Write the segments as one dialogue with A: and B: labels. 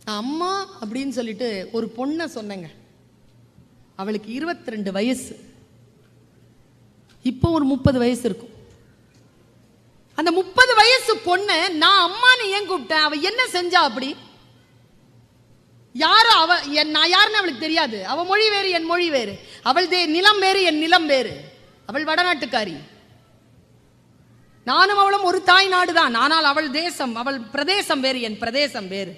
A: அம்மா அப்படின்னு சொல்லிட்டு ஒரு பொண்ணை சொன்னேங்க. அவளுக்கு 22 வயசு, இப்போ ஒரு 30 வயசு இருக்கும். அந்த 30 வயசு பொண்ணை நான் அம்மான்னு ஏன் கூப்பிட்டேன்? அவ என்ன செஞ்சா? அப்படி யாரும் அவ நான் யாருன்னு அவளுக்கு தெரியாது. அவ மொழி வேறு, என் மொழி வேறு. அவள் நிலம் வேறு, என் நிலம் வேறு. அவள் வடநாட்டுக்காரி, நானும் அவளும் ஒரு தாய் நாடு தான். ஆனால் அவள் தேசம், அவள் பிரதேசம் வேறு, என் பிரதேசம் வேறு.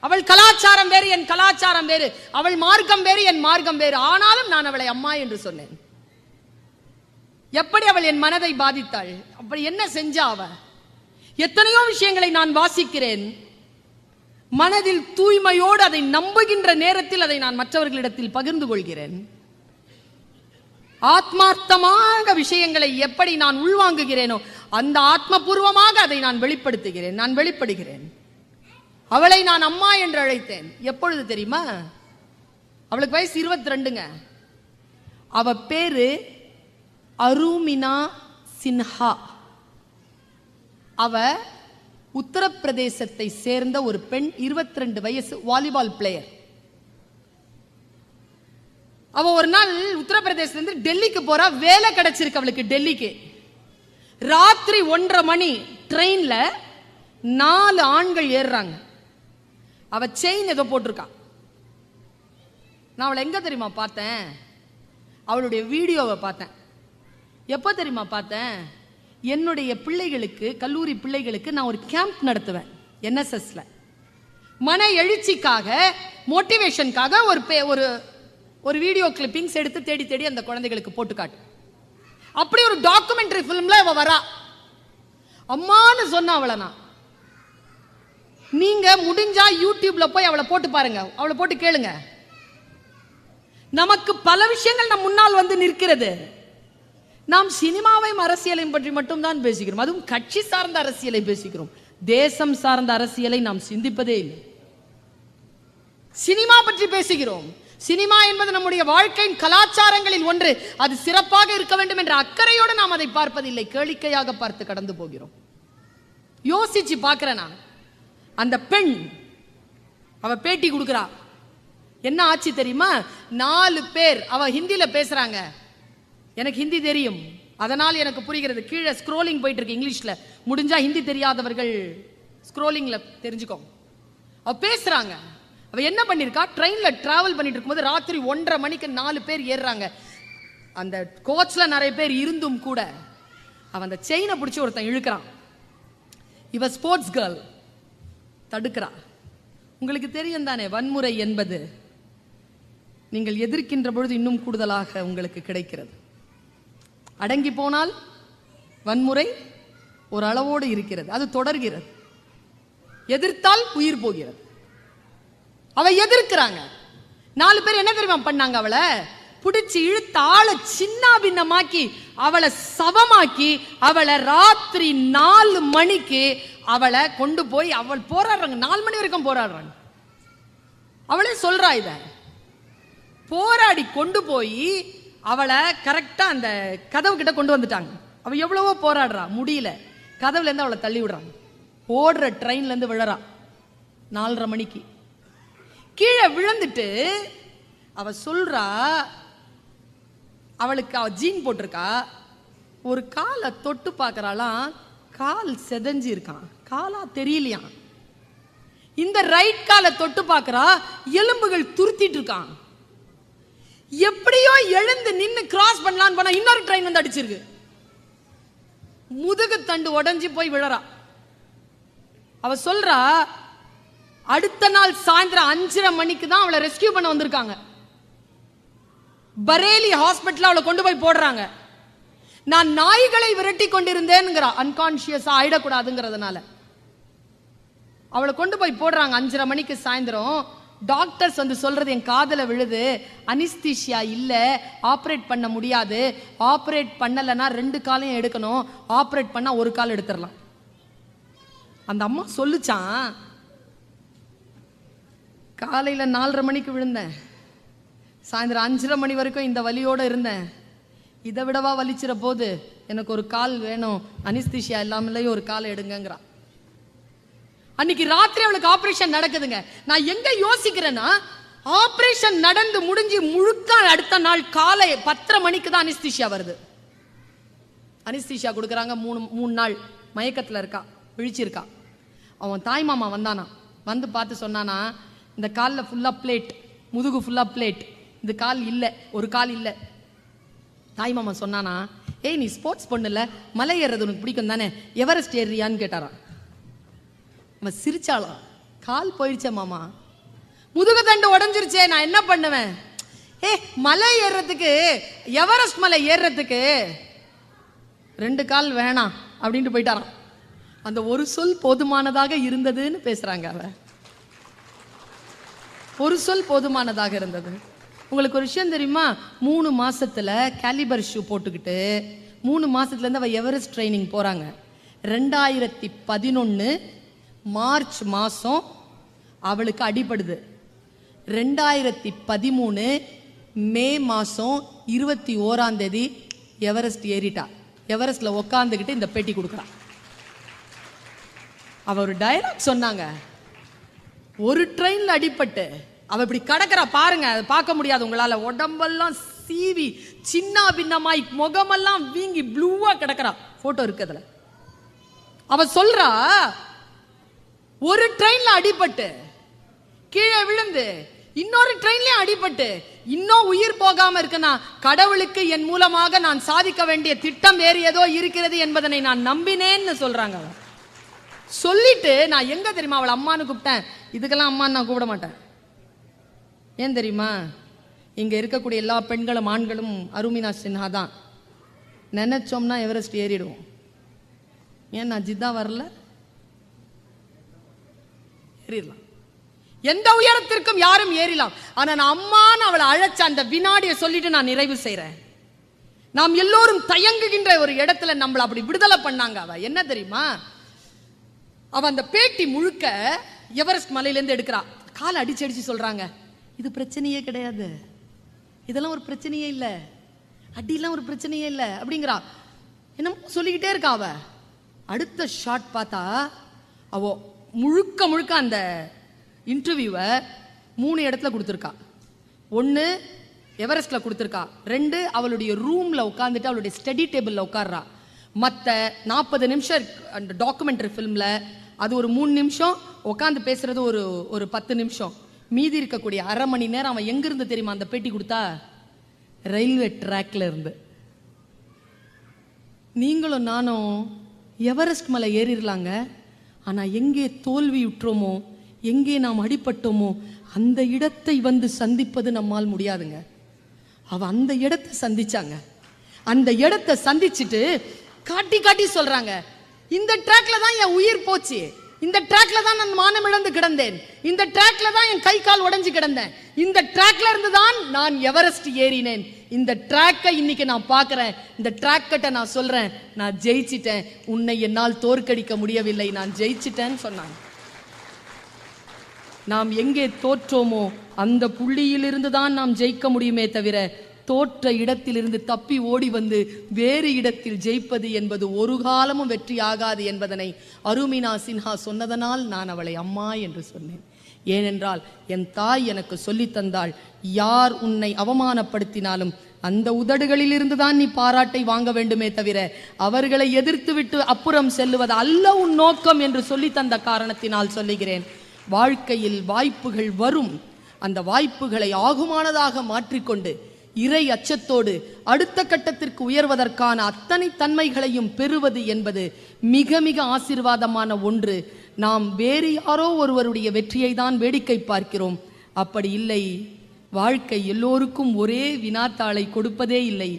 A: அவள் கலாச்சாரம் வேறு, என் கலாச்சாரம் வேறு. அவள் மார்க்கம் வேறு, என் மார்க்கம் வேறு. ஆனாலும் நான் அவளை அம்மா என்று சொன்னேன். எப்படி அவள் என் மனதை பாதித்தாள்? அப்படி என்ன செஞ்சா அவ? எத்தனையோ விஷயங்களை நான் வாசிக்கிறேன். மனதில் தூய்மையோடு அதை நம்புகின்ற நேரத்தில் அதை நான் மற்றவர்களிடத்தில் பகிர்ந்து கொள்கிறேன். ஆத்மார்த்தமாக விஷயங்களை எப்படி நான் உள்வாங்குகிறேனோ அந்த ஆத்மபூர்வமாக அதை நான் வெளிப்படுத்துகிறேன், நான் வெளிப்படுகிறேன். அவளை நான் அம்மா என்று அழைத்தேன். எப்பொழுது தெரியுமா? அவளுக்கு வயசு 22ங்க. அவ பேரு அருமினா சின்ஹா. அவ உத்தரப்பிரதேசத்தை சேர்ந்த ஒரு பெண், 22 வயசு, வாலிபால் பிளேயர். அவ ஒரு நாள் உத்தரப்பிரதேசத்திலிருந்து டெல்லிக்கு போறா. வேலை கிடைச்சிருக்கு அவளுக்கு டெல்லிக்கு. ராத்திரி 1:30 மணி ட்ரெயின்ல 4 ஆண்கள் ஏறுறாங்க. அவ செயின் ஏதோ போட்டிருக்கா. நான் அவளை எங்க தெரியுமா பார்த்தேன்? அவளுடைய வீடியோவை பார்த்தேன். எப்போ தெரியுமா பார்த்தேன்? என்னுடைய பிள்ளைகளுக்கு, கல்லூரி பிள்ளைகளுக்கு நான் ஒரு கேம்ப் நடத்துவேன் NSSல. மன எழுச்சிக்காக, மோட்டிவேஷனுக்காக ஒரு வீடியோ கிளிப்பிங்ஸ் எடுத்து தேடி தேடி அந்த குழந்தைகளுக்கு போட்டு காட்டு. அப்படி ஒரு டாக்குமெண்ட்ரி பிலிம்ல அவ வரா. அம்மான்னு சொன்ன அவளை நான். நீங்க முடிஞ்சா யூடியூப்ல போய் அவளை போட்டு பாருங்க, அவளை போட்டு கேளுங்க. நமக்கு பல விஷயங்கள் நம் முன்னால் வந்து நிற்கிறது. நாம் சினிமாவையும் அரசியலையும் பற்றி மட்டும்தான் பேசுகிறோம். அதுவும் கட்சி சார்ந்த அரசியலை பேசுகிறோம். தேசம் சார்ந்த அரசியலை நாம் சிந்திப்பதே இல்லை. சினிமா பற்றி பேசுகிறோம். சினிமா என்பது நம்முடைய வாழ்க்கையின் கலாச்சாரங்களில் ஒன்று. அது சிறப்பாக இருக்க வேண்டும் என்ற அக்கறையோடு நாம் அதை பார்ப்பதில்லை. கேளிக்கையாக பார்த்து கடந்து போகிறோம். யோசிச்சு பார்க்கிறேன் நான். அந்த பெண் அவ பேட்டி கொடுக்கிறா. என்ன ஆச்சு தெரியுமா? 4 பேர், அவ ஹிந்தியில பேசுறாங்க. எனக்கு ஹிந்தி தெரியும், அதனால் எனக்கு புரிகிறது. கீழே ஸ்க்ரோலிங் போயிட்டு இருக்கு இங்கிலீஷ்ல. முடிஞ்சா ஹிந்தி தெரியாதவர்கள் ஸ்க்ரோலிங்ல தெரிஞ்சுக்கோ. அவ பேசுறாங்க. அவ என்ன பண்ணிருக்கா? ட்ரெயின்ல டிராவல் பண்ணிட்டு இருக்கும்போது ராத்திரி 1:30 மணிக்கு 4 பேர் ஏறுறாங்க. அந்த கோச்ல நிறைய பேர் இருந்தும் கூட அவன் அந்த செயினை பிடிச்சி ஒருத்தன் இழுக்கிறான். இவ ஸ்போர்ட்ஸ் கேர்ள், தடுக்கிறா. உங்களுக்கு தெரியும் தானே, வன்முறை என்பது நீங்கள் எதிர்க்கின்ற பொழுது இன்னும் கூடுதலாக உங்களுக்கு கிடைக்கிறது. அடங்கி போனால் வன்முறை ஒரு அளவோடு இருக்கிறது, அது தொடர்கிறது. எதிர்த்தால் உயிர் போகிறது. அவ எதிர்க்கிறாங்க. 4 பேர் என்ன தெரியுமா பண்ணாங்க? அவளை பிடிச்சி இழுத்து ஆளை சின்ன பின்னமாக்கி அவளை சவமாக்கி அவளை ராத்திரி 4 மணிக்கு அவளை கொண்டு போய் அவள் போராடுறாங்க. 4 மணி வரைக்கும் போராடுறாங்க. அவளே சொல்றா, இத போராடி கொண்டு போய் அவளை கரெக்டா அந்த கதவு கிட்ட கொண்டு வந்துட்டாங்க. அவ எவ்வளவோ போராடுறா, முடியல. கதவுல இருந்து அவளை தள்ளி விடுறாங்க. ஓடுற ட்ரெயின்ல இருந்து விழறா 4:30 மணிக்கு. கீழே விழுந்துட்டு அவ சொல்றா, அவளுக்கு அவ ஜீன் போட்டிருக்கா. ஒரு காலை தொட்டு பார்க்கறாளாம், கால் செதஞ்சு இருக்கான், காலா தெரியலையாம். இந்த ரைட் காலை தொட்டு பார்க்கறா, எலும்புகள் துருத்திட்டு இருக்கான். எப்படியோ எழுந்து நின்னு கிராஸ் பண்ணலான்னு போனா இன்னொரு ட்ரெயின் வந்து அடிச்சிருக்கு. முதுகு தண்டு உடைஞ்சு போய் விழறா. அவ சொல்றா, அடுத்த நாள் சாயந்தரம் 5:30 மணிக்கு தான் அவளை ரெஸ்கியூ பண்ண வந்திருக்காங்க. பரேலி ஹாஸ்பிட்டல் அவளை கொண்டு போய் போடுறாங்க. நான் நாய்களை விரட்டி கொண்டிருந்தேன்ங்கிறா, அன்கான்சியஸா ஆயிடக்கூடாதுங்கிறதுனால அவளை கொண்டு போய் போடுறாங்க 5:30 மணிக்கு சாயந்தரம். டாக்டர்ஸ் வந்து சொல்றது என் காதல விழுது, அனிஸ்தீசியா இல்ல, ஆப்ரேட் பண்ண முடியாது, ஆப்ரேட் பண்ணலன்னா 2 காலையும் எடுக்கணும், ஆப்ரேட் பண்ணா 1 கால் எடுத்துடலாம். அந்த அம்மா சொல்லுச்சான், காலையில 4:30 மணிக்கு விழுந்தேன், சாயந்தரம் 5:30 மணி வரைக்கும் இந்த வலியோட இருந்தேன், இதை விடவா வலிச்சிட போது, எனக்கு ஒரு கால் வேணும், அனிஸ்தீசியா இல்லாமலே ஒரு காலை எடுங்கிறா. அன்னைக்கு ராத்திரி அவளுக்கு ஆபரேஷன் நடக்குதுங்க. நான் எங்க யோசிக்கிறேன்னா, ஆபரேஷன் நடந்து முடிஞ்சு முழுக்க அடுத்த நாள் காலை 10:30 மணிக்கு தான் அனிஸ்தீஷியா வருது. அனிஸ்தீஷியா கொடுக்குறாங்க. 3 நாள் மயக்கத்துல இருக்கா, விழிச்சிருக்கா. அவன் தாய் மாமா வந்தானா, வந்து பார்த்து சொன்னானா, இந்த காலில் ஃபுல்லா பிளேட், முதுகு ஃபுல்லா பிளேட், இந்த கால் இல்லை, ஒரு கால் இல்லை. தாய் மாமா சொன்னானா, ஏய் நீ ஸ்போர்ட்ஸ் பொண்ணுல, மலை ஏறது உனக்கு பிடிக்கும் தானே, எவரெஸ்ட் ஏறியான்னு கேட்டாரான். அவன் சிரிச்சாளாம். கால் போயிடுச்சே மாமா, முதுகு தண்டு உடஞ்சிருச்சே, நான் என்ன பண்ணுவேன்? மலை ஏறுறதுக்கு, எவரெஸ்ட் மலை ஏறுறதுக்கு 2 கால் வேணாம் அப்படின்ட்டு போயிட்டாராம். அந்த ஒரு சொல் போதுமானதாக இருந்ததுன்னு பேசுறாங்க. அவ ஒரு சொல் போதுமானதாக இருந்தது. உங்களுக்கு ஒரு விஷயம் தெரியுமா? 3 மாசத்துல கேலிபர் ஷூ போட்டுக்கிட்டு 3 மாசத்துல இருந்து அவ எவரெஸ்ட் ட்ரைனிங் போறாங்க. 2011 மார்ச் மாசம் அவளுக்கு அடிபடுது. 2013 மே மாசம் 21ஆம் தேதி எவரெஸ்ட் ஏறிட்டா. எவரெஸ்ட்ல உட்காந்துக்கிட்டு இந்த பேட்டி கொடுக்குறான். அவ ஒரு டயலாக் சொன்னாங்க. ஒரு ட்ரெயின்ல அடிபட்டு அவ இப்படி கடக்கிறா பாருங்க, அதை பார்க்க முடியாது உங்களால. உடம்பெல்லாம் சீவி சின்ன பின்னமாய் முகமெல்லாம் வீங்கி ப்ளூவா கிடக்கிறா. போட்டோ இருக்கு அதுல. அவ சொல்றா, ஒரு ட்ரெயின்ல அடிபட்டு கீழே விழுந்து இன்னொரு ட்ரெயின்லயும் அடிபட்டு இன்னும் உயிர் போகாம இருக்குன்னா, கடவுளுக்கு என் மூலமாக நான் சாதிக்க வேண்டிய திட்டம் வேறு ஏதோ இருக்கிறது என்பதனை நான் நம்பினேன்னு சொல்றாங்க. சொல்லிட்டு நான் எங்க தெரியுமா அவளை அம்மான்னு கூப்பிட்டேன். இதுக்கெல்லாம் அம்மான்னு நான் கூப்பிட மாட்டேன். ஏன் தெரியுமா? இங்க இருக்கக்கூடிய எல்லா பெண்களும் ஆண்களும் அருமினா சின்ஹா தான். நினைச்சோம்னா எவரெஸ்ட் ஏறிடுவோம். ஏன் நான் ஜித்தா வரல? ஏறிடலாம். எந்த உயரத்திற்கும் யாரும் ஏறலாம். ஆனா நான் அம்மான்னு அவளை அழைச்ச அந்த வினாடியை சொல்லிட்டு நான் நிறைவு செய்யறேன். நாம் எல்லோரும் தயங்குகின்ற ஒரு இடத்துல நம்மள அப்படி விடுதலை பண்ணாங்க. அவ என்ன தெரியுமா? அவ அந்த பேட்டி முழுக்க எவரெஸ்ட் மலையிலேருந்து எடுக்கிறா. காலை அடிச்சு அடிச்சு சொல்றாங்க, இது பிரச்சனையே கிடையாது, இதெல்லாம் ஒரு பிரச்சனையே இல்லை, அடியெல்லாம் ஒரு பிரச்சனையே இல்லை அப்படிங்கிறா. என்ன சொல்லிக்கிட்டே இருக்கா. அவ அடுத்த ஷாட் பார்த்தா அவ முழுக்க முழுக்க அந்த இன்டர்வியூவை 3 இடத்துல கொடுத்துருக்கா. 1 எவரெஸ்ட்ல கொடுத்துருக்கா. 2 அவளுடைய ரூம்ல உட்காந்துட்டு அவளுடைய ஸ்டடி டேபிள்ல உட்கார்றா. மற்ற 40 நிமிஷம் அந்த டாக்குமெண்ட்ரி ஃபிலிம்ல அது ஒரு 3 நிமிஷம், உட்காந்து பேசுறது ஒரு 10 நிமிஷம். மீதி இருக்கக்கூடிய அரை மணி நேரம் அவன் எங்க இருந்து தெரியுமா அந்த பேட்டி கொடுத்தா? ரயில்வே ட்ராக்ல இருந்து. நீங்களும் நானும் எவரெஸ்ட் மலை ஏறிடலாங்க. ஆனா எங்கே தோல்வி உற்றோமோ, எங்கே நாம் அடிபட்டோமோ அந்த இடத்தை வந்து சந்திப்பது நம்மால் முடியாதுங்க. அவ அந்த இடத்தை சந்திச்சாங்க. அந்த இடத்தை சந்திச்சுட்டு காட்டி காட்டி சொல்றாங்க, இந்த ட்ராக்ல தான் என் உயிர் போச்சு, இந்த ட்ராக்ல தான் நான் மானம் இழந்து கிடந்தேன், இந்த ட்ராக்ல தான் என் கை கால் உடைஞ்சு கிடந்தேன், இந்த ட்ராக்ல இருந்து தான் நான் எவரெஸ்ட் ஏறினேன், இந்த ட்ராக்கை இன்னைக்கு நான் பார்க்கிறேன், இந்த ட்ராக் கிட்ட நான் சொல்றேன், நான் ஜெயிச்சிட்டேன், உன்னை என்னால் தோற்கடிக்க முடியவில்லை, நான் ஜெயிச்சிட்டேன்னு சொன்னாங்க. நாம் எங்கே தோற்றோமோ அந்த புள்ளியிலிருந்து தான் நாம் ஜெயிக்க முடியுமே தவிர, தோற்ற இடத்திலிருந்து தப்பி ஓடி வந்து வேறு இடத்தில் ஜெயிப்பது என்பது ஒரு காலமும் வெற்றி ஆகாது என்பதனை அருமினா சின்ஹா சொன்னதனால் நான் அவளை அம்மா என்று சொன்னேன். ஏனென்றால் என் தாய் எனக்கு சொல்லி தந்தாள், யார் உன்னை அவமானப்படுத்தினாலும் அந்த உதடுகளில் இருந்துதான் நீ பாராட்டை வாங்க வேண்டுமே தவிர அவர்களை எதிர்த்து விட்டு அப்புறம் செல்லுவது அல்ல உன் நோக்கம் என்று சொல்லி தந்த காரணத்தினால் சொல்லுகிறேன். வாழ்க்கையில் வாய்ப்புகள் வரும். அந்த வாய்ப்புகளை ஆகுமானதாக மாற்றிக்கொண்டு இறை அச்சத்தோடு அடுத்த கட்டத்திற்கு உயர்வதற்கான அத்தனை தன்மைகளையும் பெறுவது என்பது மிக மிக ஆசீர்வாதமான ஒன்று. நாம் வேறு யாரோ ஒருவருடைய வெற்றியை தான் வேடிக்கை பார்க்கிறோம். அப்படி இல்லை. வாழ்க்கை எல்லோருக்கும் ஒரே வினாத்தாளை கொடுப்பதே இல்லை.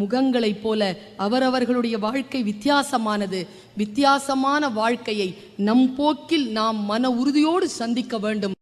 A: முகங்களைப் போல அவரவர்களுடைய வாழ்க்கை வித்தியாசமானது. வித்தியாசமான வாழ்க்கையை நம் போக்கில் நாம் மன உறுதியோடு சந்திக்க வேண்டும்.